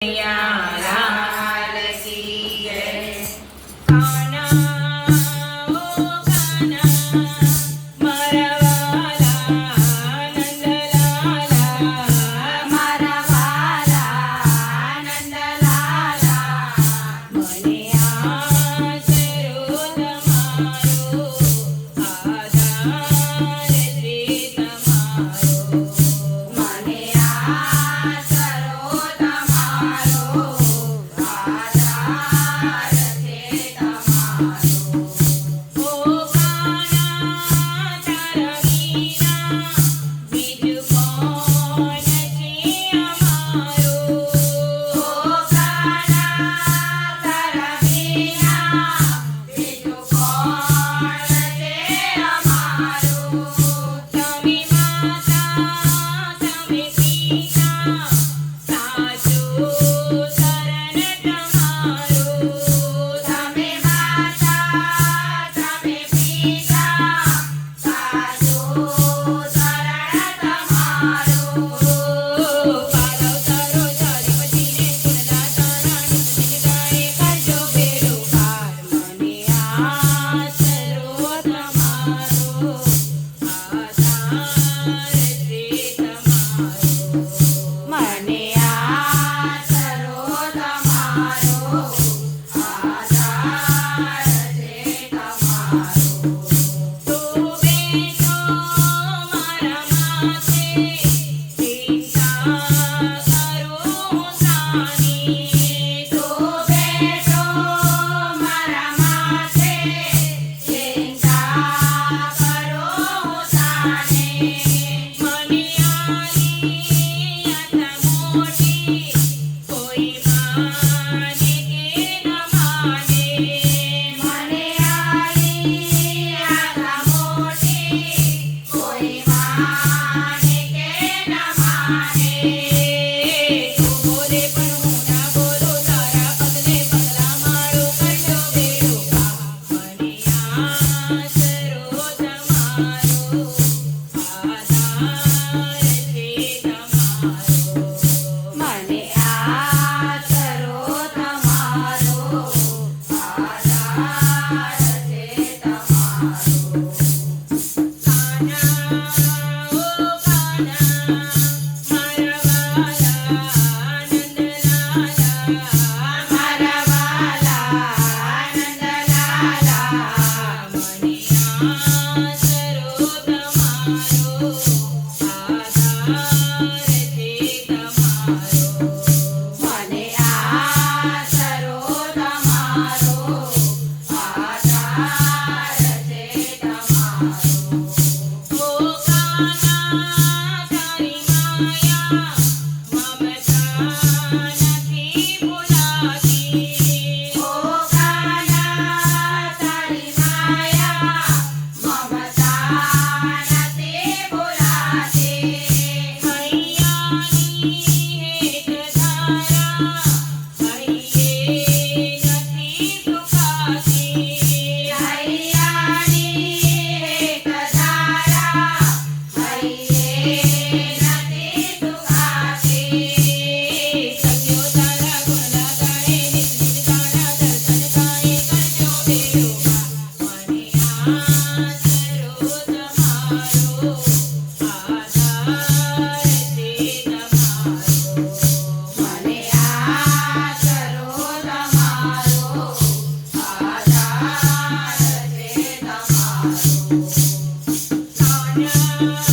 लाल की जय। काना ओ काना मारा वाला नंद लाला, मारा वाला नंद लाला, મને આશરો તમારો આધાર શ્રી તમારો, મને આશરો તમારો આધાર છે તમારો। ઓ કાના તારા વિના બીજું કોણ છે અમારો, ઓ કાના તારા વિના બીજું કોણ છે અમારો। તમે માતા તમે પિતા સાચું શરણ તમારું, તમે માતા તમે પિતા સાચું શરણ તમારું। પાલવ તારો જારી મચીને ગુણગાતા રાણી ગાય કરજો બેડો પાર, મને આશરો તમારો આધાર શ્રી તમારો, મને આશરો તમારો આધાર છે તમારો। તો બેસો મારા માથે ચિંતા કરો સાની, તો બેસો મારા માથે ચિંતા કરો સાની, મને આલી આટલા મોટી કોઈ માને કે ન માને, મને આલી આટલા મોટી કોઈ માને કે ન માને। તું બોલે પણ હું ના બોલું, તારા પગલે પગલા મારું કરજો બેડો પાર, મને આશરો તમારો આધાર છે તમારો, મને આશરો તમારો આધાર છે તમારો। કાના ઓ કાના મારા વાલા નંદ લાલા, મારા વાલા નંદ લાલા, મને આશરો તમારો આધાર છે તમારો, મને આશરો તમારો આધાર છે તમારો। ઓ કાના તારી માયા મમતા નથી ભૂલાતી, ઓ કાના તારી માયા મમતા નથી ભૂલાતી, હૈયાની હેત ધારા હૈયે નથી સુકાતી, હૈયાની હેત ધારા હૈયે નથી સુકાતી। સખ્યો તારા ગુણ ગાએ નિજ નિજ તારા દર્શન ગાએ કરજો બેડો પાર, મને આશરો તમારો આધાર છે તમારો, મને આશરો તમારો આધાર છે તમારો। કાના